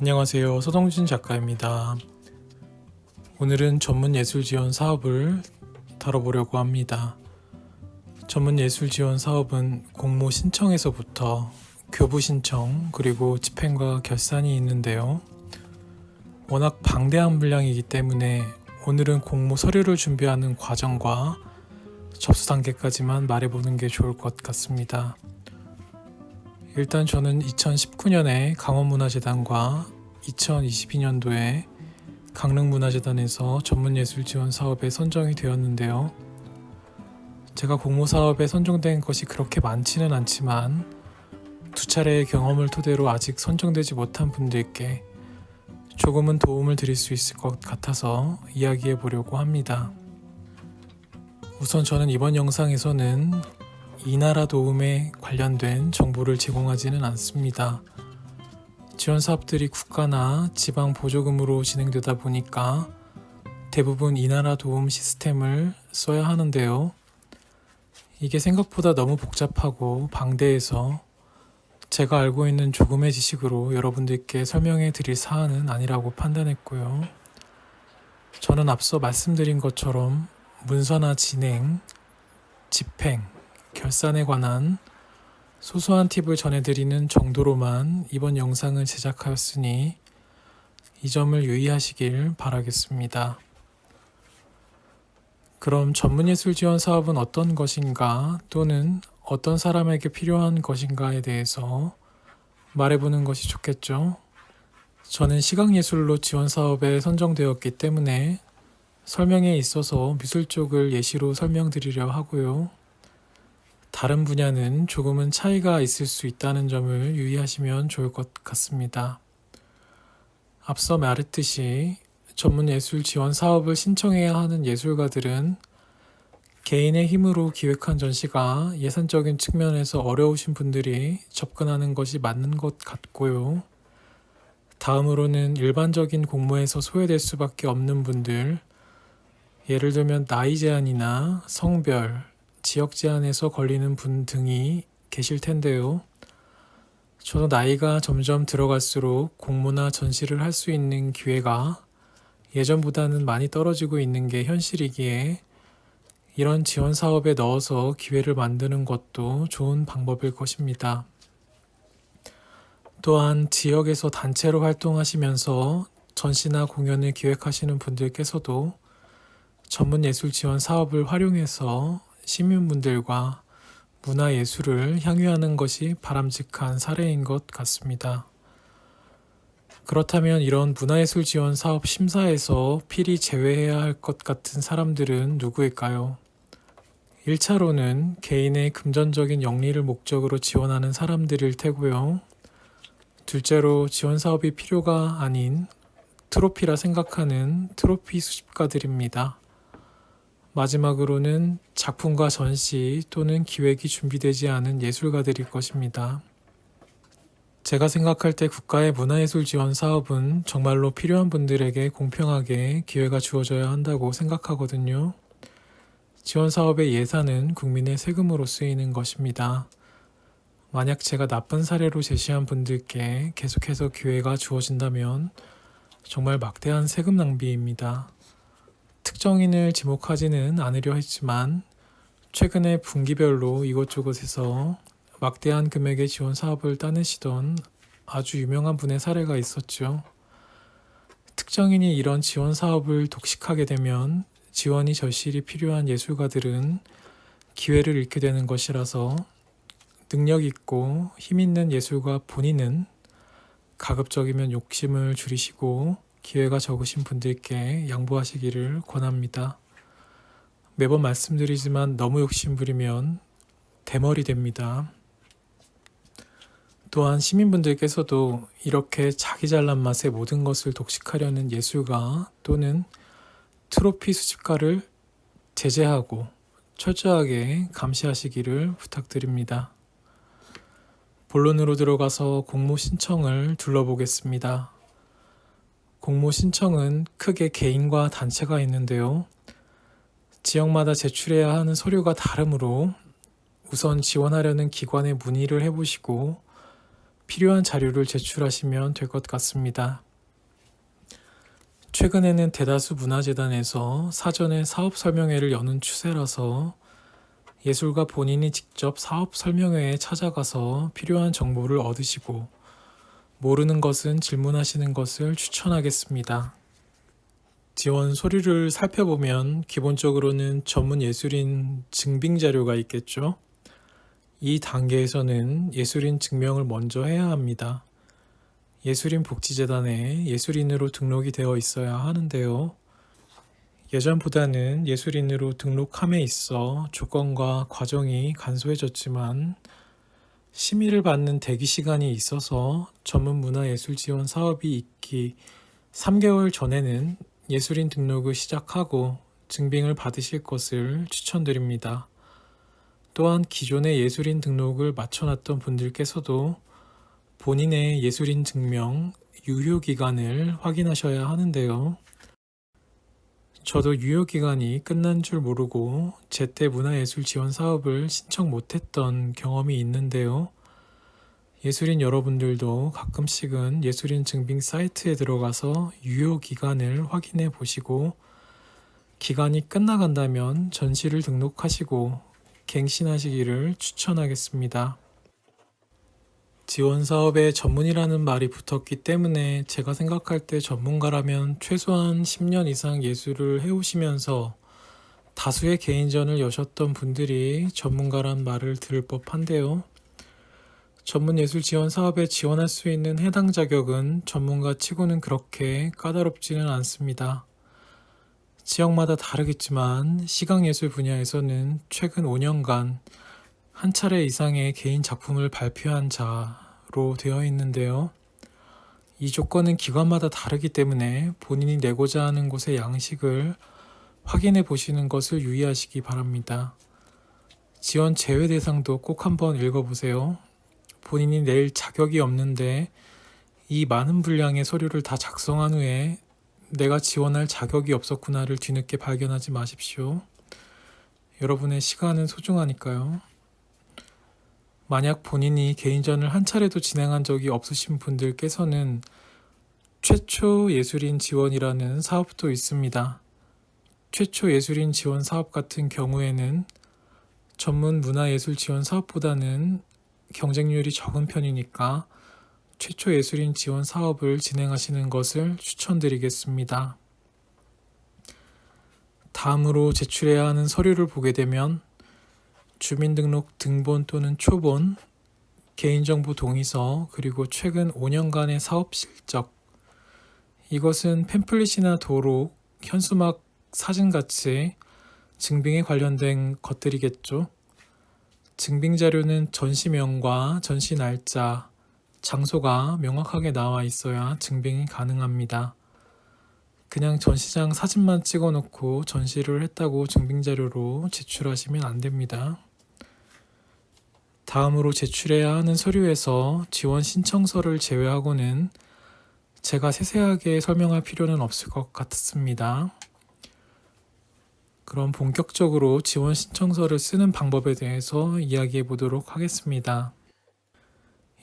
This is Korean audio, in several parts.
안녕하세요. 서동진 작가입니다. 오늘은 전문예술지원 사업을 다뤄보려고 합니다. 전문예술지원 사업은 공모 신청에서부터 교부 신청 그리고 집행과 결산이 있는데요. 워낙 방대한 분량이기 때문에 오늘은 공모 서류를 준비하는 과정과 접수 단계까지만 말해보는 게 좋을 것 같습니다. 일단 저는 2019년에 강원문화재단과 2022년도에 강릉문화재단에서 전문예술지원 사업에 선정이 되었는데요. 제가 공모 사업에 선정된 것이 그렇게 많지는 않지만 두 차례의 경험을 토대로 아직 선정되지 못한 분들께 조금은 도움을 드릴 수 있을 것 같아서 이야기해 보려고 합니다. 우선 저는 이번 영상에서는 이 나라 도움에 관련된 정보를 제공하지는 않습니다. 지원 사업들이 국가나 지방 보조금으로 진행되다 보니까 대부분 이 나라 도움 시스템을 써야 하는데요. 이게 생각보다 너무 복잡하고 방대해서 제가 알고 있는 조금의 지식으로 여러분들께 설명해 드릴 사안은 아니라고 판단했고요. 저는 앞서 말씀드린 것처럼 문서나 진행, 집행, 결산에 관한 소소한 팁을 전해드리는 정도로만 이번 영상을 제작하였으니 이 점을 유의하시길 바라겠습니다. 그럼 전문예술 지원 사업은 어떤 것인가 또는 어떤 사람에게 필요한 것인가에 대해서 말해보는 것이 좋겠죠. 저는 시각예술로 지원 사업에 선정되었기 때문에 설명에 있어서 미술 쪽을 예시로 설명드리려 하고요. 다른 분야는 조금은 차이가 있을 수 있다는 점을 유의하시면 좋을 것 같습니다. 앞서 말했듯이 전문예술 지원 사업을 신청해야 하는 예술가들은 개인의 힘으로 기획한 전시가 예산적인 측면에서 어려우신 분들이 접근하는 것이 맞는 것 같고요. 다음으로는 일반적인 공모에서 소외될 수밖에 없는 분들, 예를 들면 나이 제한이나 성별, 지역 제한에서 걸리는 분 등이 계실 텐데요. 저도 나이가 점점 들어갈수록 공모나 전시를 할 수 있는 기회가 예전보다는 많이 떨어지고 있는 게 현실이기에 이런 지원 사업에 넣어서 기회를 만드는 것도 좋은 방법일 것입니다. 또한 지역에서 단체로 활동하시면서 전시나 공연을 기획하시는 분들께서도 전문예술 지원 사업을 활용해서 시민분들과 문화예술을 향유하는 것이 바람직한 사례인 것 같습니다. 그렇다면 이런 문화예술 지원 사업 심사에서 필히 제외해야 할 것 같은 사람들은 누구일까요? 1차로는 개인의 금전적인 영리를 목적으로 지원하는 사람들일 테고요. 둘째로 지원 사업이 필요가 아닌 트로피라 생각하는 트로피 수집가들입니다. 마지막으로는 작품과 전시 또는 기획이 준비되지 않은 예술가들일 것입니다. 제가 생각할 때 국가의 문화예술 지원 사업은 정말로 필요한 분들에게 공평하게 기회가 주어져야 한다고 생각하거든요. 지원 사업의 예산은 국민의 세금으로 쓰이는 것입니다. 만약 제가 나쁜 사례로 제시한 분들께 계속해서 기회가 주어진다면 정말 막대한 세금 낭비입니다. 특정인을 지목하지는 않으려 했지만 최근에 분기별로 이곳저곳에서 막대한 금액의 지원 사업을 따내시던 아주 유명한 분의 사례가 있었죠. 특정인이 이런 지원 사업을 독식하게 되면 지원이 절실히 필요한 예술가들은 기회를 잃게 되는 것이라서 능력 있고 힘 있는 예술가 본인은 가급적이면 욕심을 줄이시고 기회가 적으신 분들께 양보하시기를 권합니다. 매번 말씀드리지만 너무 욕심부리면 대머리 됩니다. 또한 시민분들께서도 이렇게 자기 잘난 맛에 모든 것을 독식하려는 예술가 또는 트로피 수집가를 제재하고 철저하게 감시하시기를 부탁드립니다. 본론으로 들어가서 공모 신청을 둘러보겠습니다. 공모 신청은 크게 개인과 단체가 있는데요. 지역마다 제출해야 하는 서류가 다르므로 우선 지원하려는 기관에 문의를 해보시고 필요한 자료를 제출하시면 될 것 같습니다. 최근에는 대다수 문화재단에서 사전에 사업 설명회를 여는 추세라서 예술가 본인이 직접 사업 설명회에 찾아가서 필요한 정보를 얻으시고 모르는 것은 질문하시는 것을 추천하겠습니다. 지원 서류를 살펴보면 기본적으로는 전문 예술인 증빙 자료가 있겠죠. 이 단계에서는 예술인 증명을 먼저 해야 합니다. 예술인 복지재단에 예술인으로 등록이 되어 있어야 하는데요. 예전보다는 예술인으로 등록함에 있어 조건과 과정이 간소해졌지만 심의를 받는 대기 시간이 있어서 전문 문화예술 지원 사업이 있기 3개월 전에는 예술인 등록을 시작하고 증빙을 받으실 것을 추천드립니다. 또한 기존의 예술인 등록을 마쳐놨던 분들께서도 본인의 예술인 증명 유효기간을 확인하셔야 하는데요. 저도 유효기간이 끝난 줄 모르고 제때 문화예술 지원 사업을 신청 못했던 경험이 있는데요. 예술인 여러분들도 가끔씩은 예술인 증빙 사이트에 들어가서 유효기간을 확인해 보시고 기간이 끝나간다면 전시를 등록하시고 갱신하시기를 추천하겠습니다. 지원 사업에 전문이라는 말이 붙었기 때문에 제가 생각할 때 전문가라면 최소한 10년 이상 예술을 해오시면서 다수의 개인전을 여셨던 분들이 전문가란 말을 들을 법한데요. 전문 예술 지원 사업에 지원할 수 있는 해당 자격은 전문가 치고는 그렇게 까다롭지는 않습니다. 지역마다 다르겠지만 시각예술 분야에서는 최근 5년간 한 차례 이상의 개인 작품을 발표한 자로 되어 있는데요. 이 조건은 기관마다 다르기 때문에 본인이 내고자 하는 곳의 양식을 확인해 보시는 것을 유의하시기 바랍니다. 지원 제외 대상도 꼭 한번 읽어보세요. 본인이 낼 자격이 없는데 이 많은 분량의 서류를 다 작성한 후에 내가 지원할 자격이 없었구나를 뒤늦게 발견하지 마십시오. 여러분의 시간은 소중하니까요. 만약 본인이 개인전을 한 차례도 진행한 적이 없으신 분들께서는 최초 예술인 지원이라는 사업도 있습니다. 최초 예술인 지원 사업 같은 경우에는 전문 문화예술 지원 사업보다는 경쟁률이 적은 편이니까 최초 예술인 지원 사업을 진행하시는 것을 추천드리겠습니다. 다음으로 제출해야 하는 서류를 보게 되면 주민등록 등본 또는 초본, 개인정보 동의서, 그리고 최근 5년간의 사업 실적. 이것은 팸플릿이나 도록, 현수막, 사진같이 증빙에 관련된 것들이겠죠. 증빙 자료는 전시명과 전시 날짜, 장소가 명확하게 나와 있어야 증빙이 가능합니다. 그냥 전시장 사진만 찍어놓고 전시를 했다고 증빙 자료로 제출하시면 안 됩니다. 다음으로 제출해야 하는 서류에서 지원 신청서를 제외하고는 제가 세세하게 설명할 필요는 없을 것 같습니다. 그럼 본격적으로 지원 신청서를 쓰는 방법에 대해서 이야기해 보도록 하겠습니다.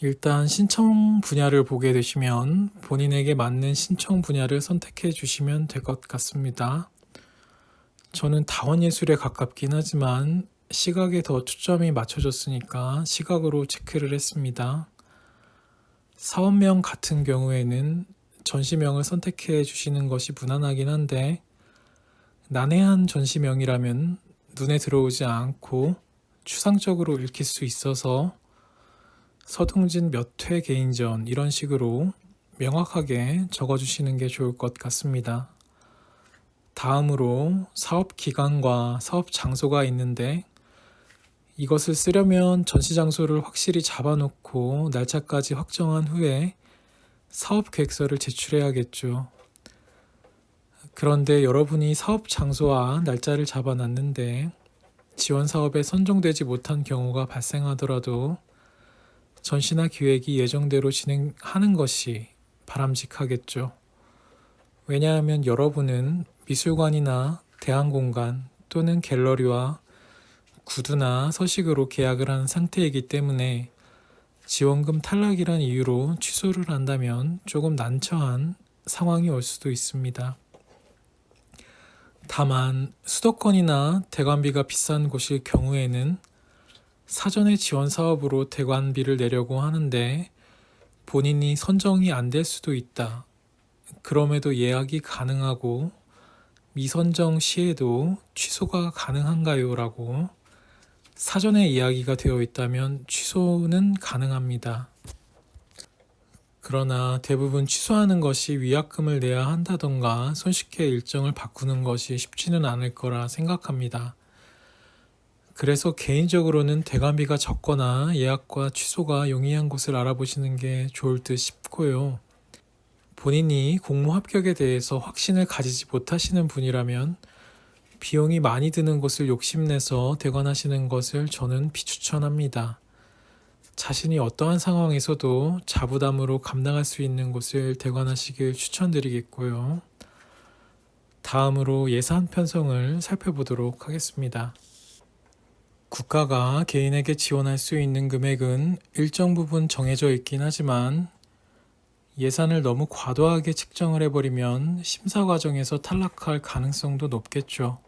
일단 신청 분야를 보게 되시면 본인에게 맞는 신청 분야를 선택해 주시면 될 것 같습니다. 저는 다원예술에 가깝긴 하지만 시각에 더 초점이 맞춰졌으니까 시각으로 체크를 했습니다. 사업명 같은 경우에는 전시명을 선택해 주시는 것이 무난하긴 한데 난해한 전시명이라면 눈에 들어오지 않고 추상적으로 읽힐 수 있어서 서동진 몇 회 개인전 이런 식으로 명확하게 적어주시는 게 좋을 것 같습니다. 다음으로 사업 기간과 사업 장소가 있는데 이것을 쓰려면 전시 장소를 확실히 잡아놓고 날짜까지 확정한 후에 사업 계획서를 제출해야겠죠. 그런데 여러분이 사업 장소와 날짜를 잡아놨는데 지원 사업에 선정되지 못한 경우가 발생하더라도 전시나 기획이 예정대로 진행하는 것이 바람직하겠죠. 왜냐하면 여러분은 미술관이나 대항공간 또는 갤러리와 구두나 서식으로 계약을 한 상태이기 때문에 지원금 탈락이란 이유로 취소를 한다면 조금 난처한 상황이 올 수도 있습니다. 다만 수도권이나 대관비가 비싼 곳일 경우에는 사전에 지원 사업으로 대관비를 내려고 하는데 본인이 선정이 안 될 수도 있다. 그럼에도 예약이 가능하고 미선정 시에도 취소가 가능한가요? 라고 사전에 이야기가 되어 있다면 취소는 가능합니다. 그러나 대부분 취소하는 것이 위약금을 내야 한다던가 손쉽게 일정을 바꾸는 것이 쉽지는 않을 거라 생각합니다. 그래서 개인적으로는 대관비가 적거나 예약과 취소가 용이한 곳을 알아보시는 게 좋을 듯 싶고요. 본인이 공모 합격에 대해서 확신을 가지지 못하시는 분이라면 비용이 많이 드는 곳을 욕심내서 대관하시는 것을 저는 비추천합니다. 자신이 어떠한 상황에서도 자부담으로 감당할 수 있는 곳을 대관하시길 추천드리겠고요. 다음으로 예산 편성을 살펴보도록 하겠습니다. 국가가 개인에게 지원할 수 있는 금액은 일정 부분 정해져 있긴 하지만 예산을 너무 과도하게 책정을 해버리면 심사 과정에서 탈락할 가능성도 높겠죠.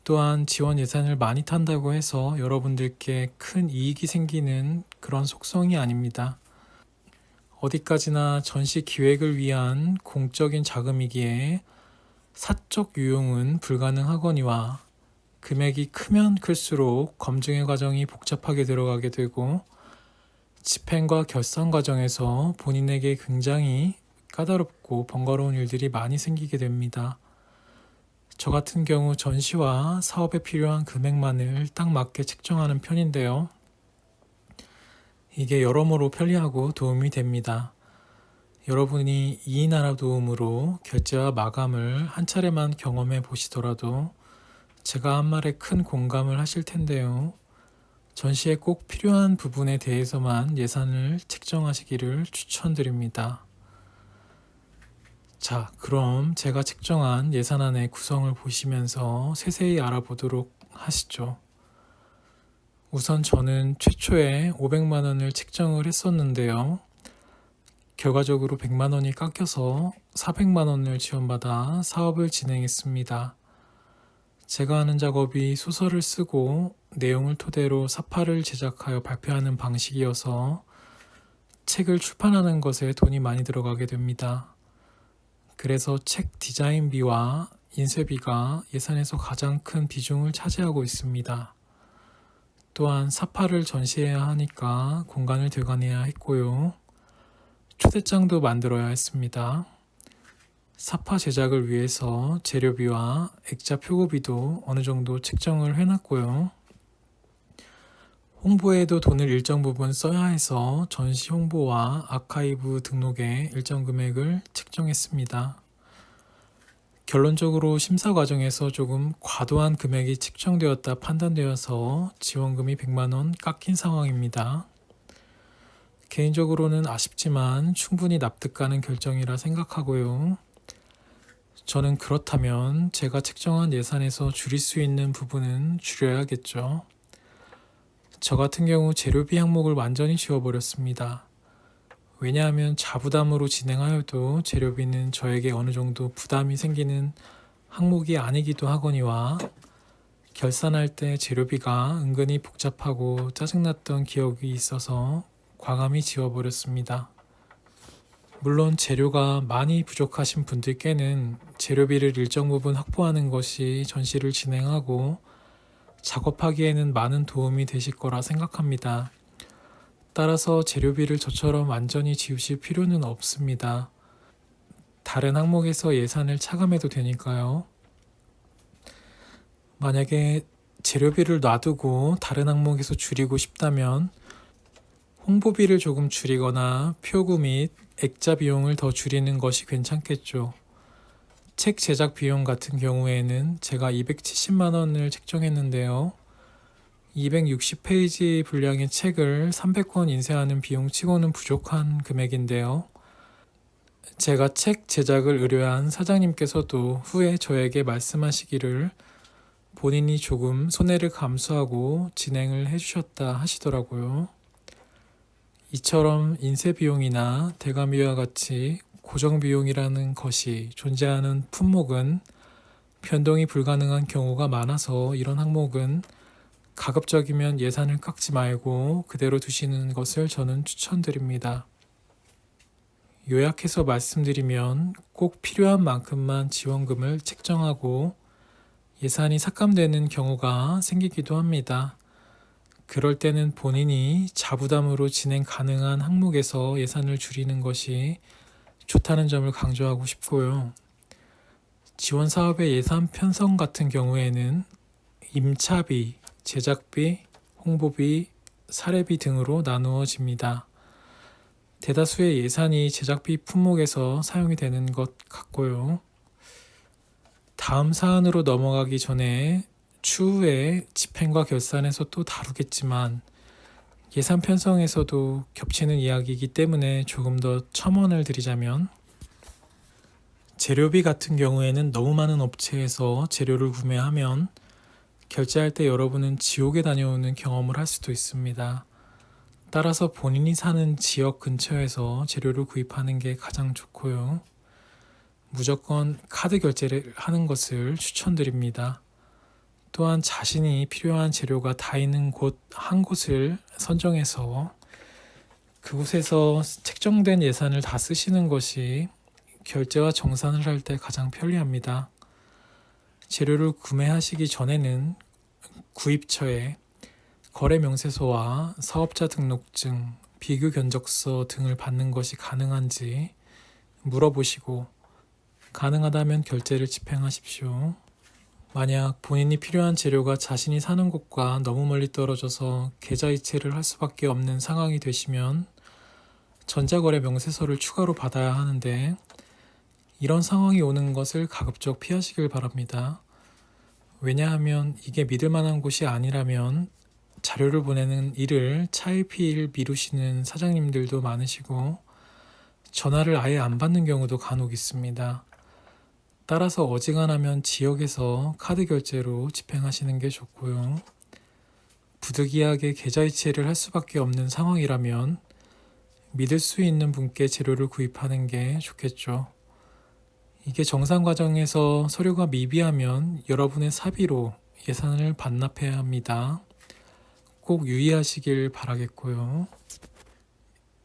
또한 지원 예산을 많이 탄다고 해서 여러분들께 큰 이익이 생기는 그런 속성이 아닙니다. 어디까지나 전시 기획을 위한 공적인 자금이기에 사적 유용은 불가능하거니와 금액이 크면 클수록 검증의 과정이 복잡하게 들어가게 되고 집행과 결산 과정에서 본인에게 굉장히 까다롭고 번거로운 일들이 많이 생기게 됩니다. 저 같은 경우 전시와 사업에 필요한 금액만을 딱 맞게 책정하는 편인데요. 이게 여러모로 편리하고 도움이 됩니다. 여러분이 이인하라 도움으로 결제와 마감을 한 차례만 경험해 보시더라도 제가 한 말에 큰 공감을 하실 텐데요. 전시에 꼭 필요한 부분에 대해서만 예산을 책정하시기를 추천드립니다. 자, 그럼 제가 책정한 예산안의 구성을 보시면서 세세히 알아보도록 하시죠. 우선 저는 최초에 500만 원을 책정을 했었는데요. 결과적으로 100만 원이 깎여서 400만 원을 지원받아 사업을 진행했습니다. 제가 하는 작업이 소설을 쓰고 내용을 토대로 사파를 제작하여 발표하는 방식이어서 책을 출판하는 것에 돈이 많이 들어가게 됩니다. 그래서 책 디자인비와 인쇄비가 예산에서 가장 큰 비중을 차지하고 있습니다. 또한 사파를 전시해야 하니까 공간을 대관해야 했고요. 초대장도 만들어야 했습니다. 사파 제작을 위해서 재료비와 액자 표고비도 어느 정도 책정을 해놨고요. 홍보에도 돈을 일정 부분 써야 해서 전시 홍보와 아카이브 등록에 일정 금액을 책정했습니다. 결론적으로 심사 과정에서 조금 과도한 금액이 책정되었다 판단되어서 지원금이 100만 원 깎인 상황입니다. 개인적으로는 아쉽지만 충분히 납득 가는 결정이라 생각하고요. 저는 그렇다면 제가 책정한 예산에서 줄일 수 있는 부분은 줄여야겠죠. 저 같은 경우 재료비 항목을 완전히 지워버렸습니다. 왜냐하면 자부담으로 진행하여도 재료비는 저에게 어느 정도 부담이 생기는 항목이 아니기도 하거니와 결산할 때 재료비가 은근히 복잡하고 짜증났던 기억이 있어서 과감히 지워버렸습니다. 물론 재료가 많이 부족하신 분들께는 재료비를 일정 부분 확보하는 것이 전시를 진행하고 작업하기에는 많은 도움이 되실 거라 생각합니다. 따라서 재료비를 저처럼 완전히 지우실 필요는 없습니다. 다른 항목에서 예산을 차감해도 되니까요. 만약에 재료비를 놔두고 다른 항목에서 줄이고 싶다면 홍보비를 조금 줄이거나 표구 및 액자 비용을 더 줄이는 것이 괜찮겠죠. 책 제작 비용 같은 경우에는 제가 270만 원을 책정했는데요. 260페이지 분량의 책을 300권 인쇄하는 비용치고는 부족한 금액인데요. 제가 책 제작을 의뢰한 사장님께서도 후에 저에게 말씀하시기를 본인이 조금 손해를 감수하고 진행을 해주셨다 하시더라고요. 이처럼 인쇄 비용이나 대관비와 같이 고정 비용이라는 것이 존재하는 품목은 변동이 불가능한 경우가 많아서 이런 항목은 가급적이면 예산을 깎지 말고 그대로 두시는 것을 저는 추천드립니다. 요약해서 말씀드리면 꼭 필요한 만큼만 지원금을 책정하고 예산이 삭감되는 경우가 생기기도 합니다. 그럴 때는 본인이 자부담으로 진행 가능한 항목에서 예산을 줄이는 것이 좋다는 점을 강조하고 싶고요. 지원 사업의 예산 편성 같은 경우에는 임차비, 제작비, 홍보비, 사례비 등으로 나누어집니다. 대다수의 예산이 제작비 품목에서 사용이 되는 것 같고요. 다음 사안으로 넘어가기 전에 추후에 집행과 결산에서 또 다루겠지만 예산 편성에서도 겹치는 이야기이기 때문에 조금 더 첨언을 드리자면 재료비 같은 경우에는 너무 많은 업체에서 재료를 구매하면 결제할 때 여러분은 지옥에 다녀오는 경험을 할 수도 있습니다. 따라서 본인이 사는 지역 근처에서 재료를 구입하는 게 가장 좋고요. 무조건 카드 결제를 하는 것을 추천드립니다. 또한 자신이 필요한 재료가 다 있는 곳 한 곳을 선정해서 그곳에서 책정된 예산을 다 쓰시는 것이 결제와 정산을 할 때 가장 편리합니다. 재료를 구매하시기 전에는 구입처에 거래 명세서와 사업자 등록증, 비교 견적서 등을 받는 것이 가능한지 물어보시고 가능하다면 결제를 집행하십시오. 만약 본인이 필요한 재료가 자신이 사는 곳과 너무 멀리 떨어져서 계좌이체를 할 수밖에 없는 상황이 되시면 전자거래 명세서를 추가로 받아야 하는데 이런 상황이 오는 것을 가급적 피하시길 바랍니다. 왜냐하면 이게 믿을 만한 곳이 아니라면 자료를 보내는 일을 차일피일 미루시는 사장님들도 많으시고 전화를 아예 안 받는 경우도 간혹 있습니다. 따라서 어지간하면 지역에서 카드 결제로 집행하시는 게 좋고요. 부득이하게 계좌이체를 할 수밖에 없는 상황이라면 믿을 수 있는 분께 재료를 구입하는 게 좋겠죠. 이게 정상 과정에서 서류가 미비하면 여러분의 사비로 예산을 반납해야 합니다. 꼭 유의하시길 바라겠고요.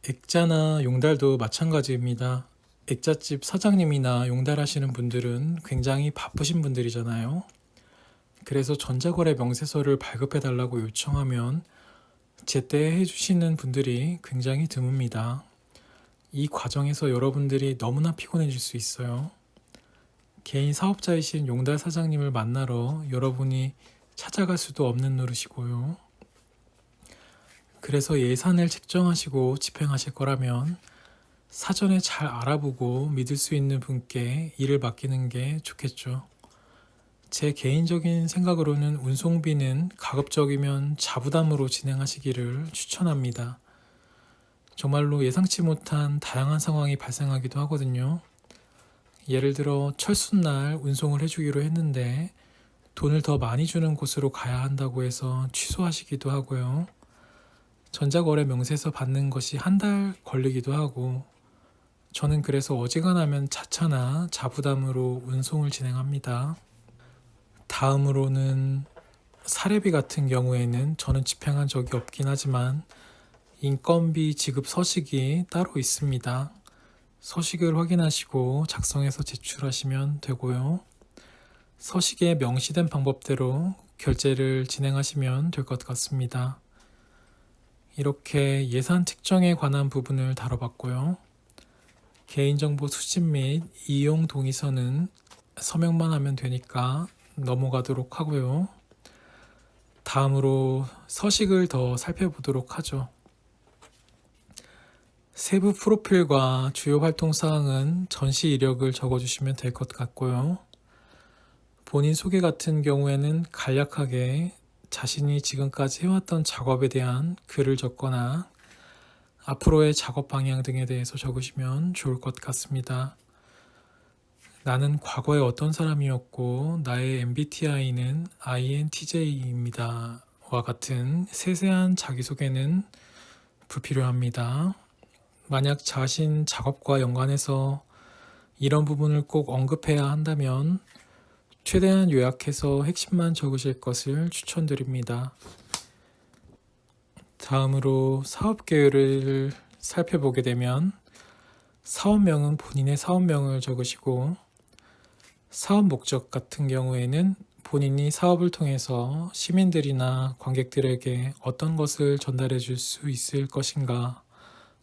액자나 용달도 마찬가지입니다. 액자집 사장님이나 용달하시는 분들은 굉장히 바쁘신 분들이잖아요. 그래서 전자거래 명세서를 발급해 달라고 요청하면 제때 해주시는 분들이 굉장히 드뭅니다. 이 과정에서 여러분들이 너무나 피곤해질 수 있어요. 개인 사업자이신 용달 사장님을 만나러 여러분이 찾아갈 수도 없는 노릇이고요. 그래서 예산을 책정하시고 집행하실 거라면 사전에 잘 알아보고 믿을 수 있는 분께 일을 맡기는 게 좋겠죠. 제 개인적인 생각으로는 운송비는 가급적이면 자부담으로 진행하시기를 추천합니다. 정말로 예상치 못한 다양한 상황이 발생하기도 하거든요. 예를 들어 철수날 운송을 해주기로 했는데 돈을 더 많이 주는 곳으로 가야 한다고 해서 취소하시기도 하고요. 전자거래 명세서 받는 것이 한 달 걸리기도 하고 저는 그래서 어지간하면 자차나 자부담으로 운송을 진행합니다. 다음으로는 사례비 같은 경우에는 저는 집행한 적이 없긴 하지만 인건비 지급 서식이 따로 있습니다. 서식을 확인하시고 작성해서 제출하시면 되고요. 서식에 명시된 방법대로 결제를 진행하시면 될 것 같습니다. 이렇게 예산 책정에 관한 부분을 다뤄봤고요. 개인정보 수집 및 이용 동의서는 서명만 하면 되니까 넘어가도록 하고요. 다음으로 서식을 더 살펴보도록 하죠. 세부 프로필과 주요 활동 사항은 전시 이력을 적어주시면 될 것 같고요. 본인 소개 같은 경우에는 간략하게 자신이 지금까지 해왔던 작업에 대한 글을 적거나 앞으로의 작업 방향 등에 대해서 적으시면 좋을 것 같습니다. 나는 과거에 어떤 사람이었고 나의 MBTI는 INTJ입니다. 와 같은 세세한 자기소개는 불필요합니다. 만약 자신 작업과 연관해서 이런 부분을 꼭 언급해야 한다면 최대한 요약해서 핵심만 적으실 것을 추천드립니다. 다음으로 사업 계획을 살펴보게 되면 사업명은 본인의 사업명을 적으시고 사업 목적 같은 경우에는 본인이 사업을 통해서 시민들이나 관객들에게 어떤 것을 전달해 줄 수 있을 것인가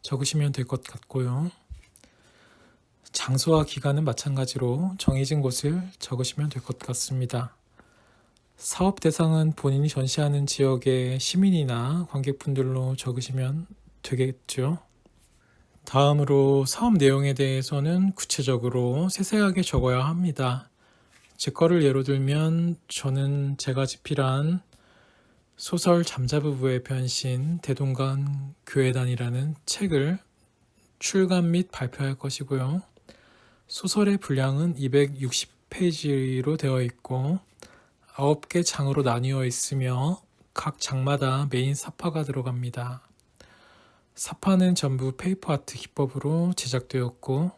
적으시면 될 것 같고요. 장소와 기간은 마찬가지로 정해진 곳을 적으시면 될 것 같습니다. 사업 대상은 본인이 전시하는 지역의 시민이나 관객분들로 적으시면 되겠죠. 다음으로 사업 내용에 대해서는 구체적으로 세세하게 적어야 합니다. 제 거를 예로 들면 저는 제가 집필한 소설 잠자부부의 변신 대동강 교회단이라는 책을 출간 및 발표할 것이고요. 소설의 분량은 260페이지로 되어 있고 9개 장으로 나뉘어 있으며 각 장마다 메인 사파가 들어갑니다. 사파는 전부 페이퍼 아트 기법으로 제작되었고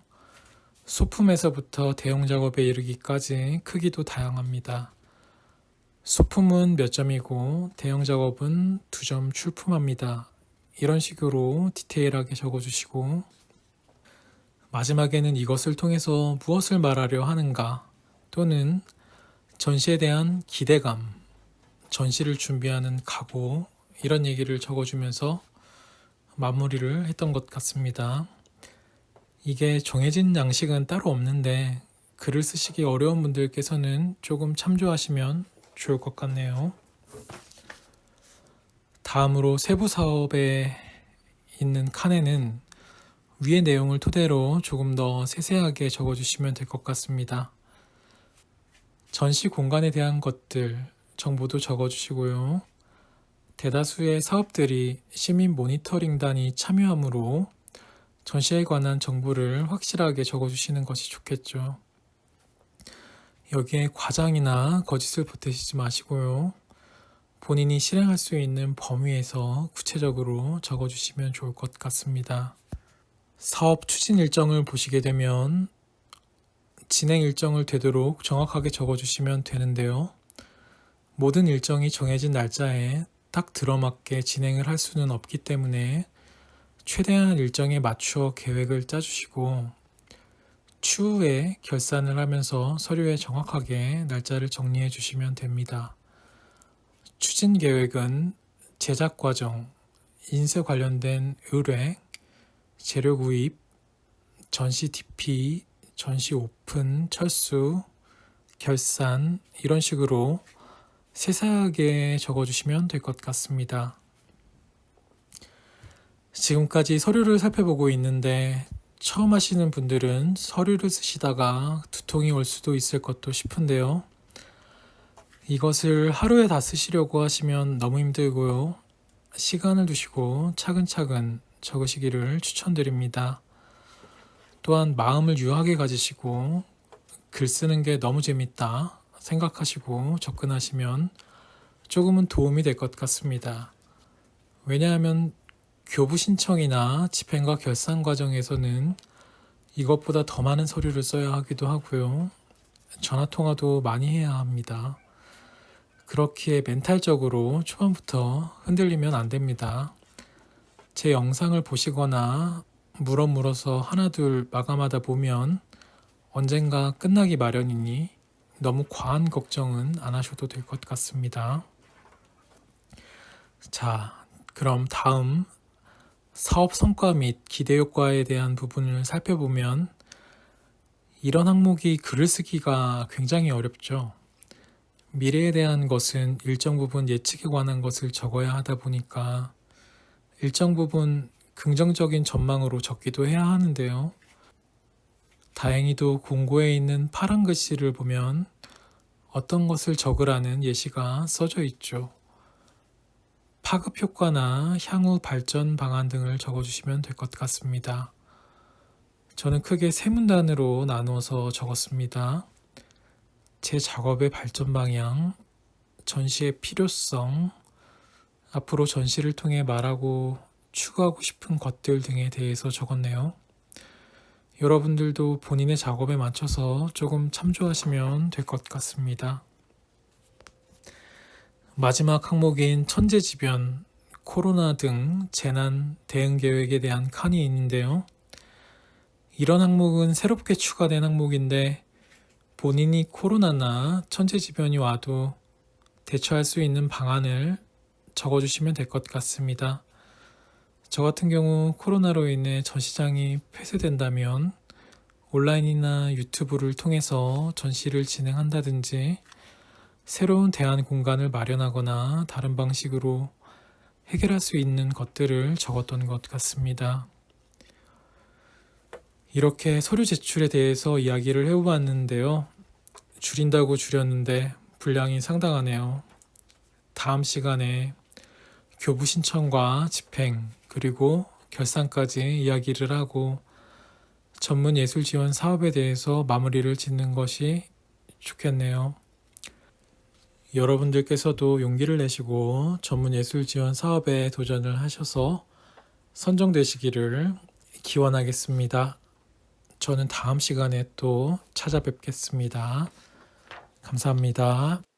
소품에서부터 대형 작업에 이르기까지 크기도 다양합니다. 소품은 몇 점이고 대형 작업은 2점 출품합니다. 이런 식으로 디테일하게 적어주시고 마지막에는 이것을 통해서 무엇을 말하려 하는가 또는 전시에 대한 기대감, 전시를 준비하는 각오 이런 얘기를 적어주면서 마무리를 했던 것 같습니다. 이게 정해진 양식은 따로 없는데 글을 쓰시기 어려운 분들께서는 조금 참조하시면 좋을 것 같네요. 다음으로 세부 사업에 있는 칸에는 위의 내용을 토대로 조금 더 세세하게 적어주시면 될 것 같습니다. 전시 공간에 대한 것들 정보도 적어주시고요. 대다수의 사업들이 시민 모니터링단이 참여하므로 전시에 관한 정보를 확실하게 적어주시는 것이 좋겠죠. 여기에 과장이나 거짓을 보태시지 마시고요. 본인이 실행할 수 있는 범위에서 구체적으로 적어주시면 좋을 것 같습니다. 사업 추진 일정을 보시게 되면 진행 일정을 되도록 정확하게 적어주시면 되는데요. 모든 일정이 정해진 날짜에 딱 들어맞게 진행을 할 수는 없기 때문에 최대한 일정에 맞추어 계획을 짜주시고 추후에 결산을 하면서 서류에 정확하게 날짜를 정리해 주시면 됩니다. 추진 계획은 제작 과정, 인쇄 관련된 의뢰, 재료 구입, 전시 DP, 전시 오픈, 철수, 결산 이런 식으로 세세하게 적어주시면 될 것 같습니다. 지금까지 서류를 살펴보고 있는데 처음 하시는 분들은 서류를 쓰시다가 두통이 올 수도 있을 것도 싶은데요. 이것을 하루에 다 쓰시려고 하시면 너무 힘들고요. 시간을 두시고 차근차근 적으시기를 추천드립니다. 또한 마음을 유하게 가지시고 글 쓰는 게 너무 재밌다 생각하시고 접근하시면 조금은 도움이 될 것 같습니다. 왜냐하면 교부 신청이나 집행과 결산 과정에서는 이것보다 더 많은 서류를 써야 하기도 하고요. 전화 통화도 많이 해야 합니다. 그렇기에 멘탈적으로 초반부터 흔들리면 안 됩니다. 제 영상을 보시거나 물어서 하나둘 마감하다 보면 언젠가 끝나기 마련이니 너무 과한 걱정은 안 하셔도 될 것 같습니다. 자, 그럼 다음 사업 성과 및 기대 효과에 대한 부분을 살펴보면 이런 항목이 글을 쓰기가 굉장히 어렵죠. 미래에 대한 것은 일정 부분 예측에 관한 것을 적어야 하다 보니까 일정 부분 긍정적인 전망으로 적기도 해야 하는데요. 다행히도 공고에 있는 파란 글씨를 보면 어떤 것을 적으라는 예시가 써져 있죠. 파급 효과나 향후 발전 방안 등을 적어주시면 될 것 같습니다. 저는 크게 세 문단으로 나누어서 적었습니다. 제 작업의 발전 방향, 전시의 필요성, 앞으로 전시를 통해 말하고 추구하고 싶은 것들 등에 대해서 적었네요. 여러분들도 본인의 작업에 맞춰서 조금 참조하시면 될 것 같습니다. 마지막 항목인 천재지변, 코로나 등 재난 대응 계획에 대한 칸이 있는데요. 이런 항목은 새롭게 추가된 항목인데 본인이 코로나나 천재지변이 와도 대처할 수 있는 방안을 적어주시면 될 것 같습니다. 저 같은 경우 코로나로 인해 전시장이 폐쇄된다면 온라인이나 유튜브를 통해서 전시를 진행한다든지 새로운 대안 공간을 마련하거나 다른 방식으로 해결할 수 있는 것들을 적었던 것 같습니다. 이렇게 서류 제출에 대해서 이야기를 해보았는데요. 줄인다고 줄였는데 분량이 상당하네요. 다음 시간에 교부 신청과 집행 그리고 결산까지 이야기를 하고 전문 예술 지원 사업에 대해서 마무리를 짓는 것이 좋겠네요. 여러분들께서도 용기를 내시고 전문 예술 지원 사업에 도전을 하셔서 선정되시기를 기원하겠습니다. 저는 다음 시간에 또 찾아뵙겠습니다. 감사합니다.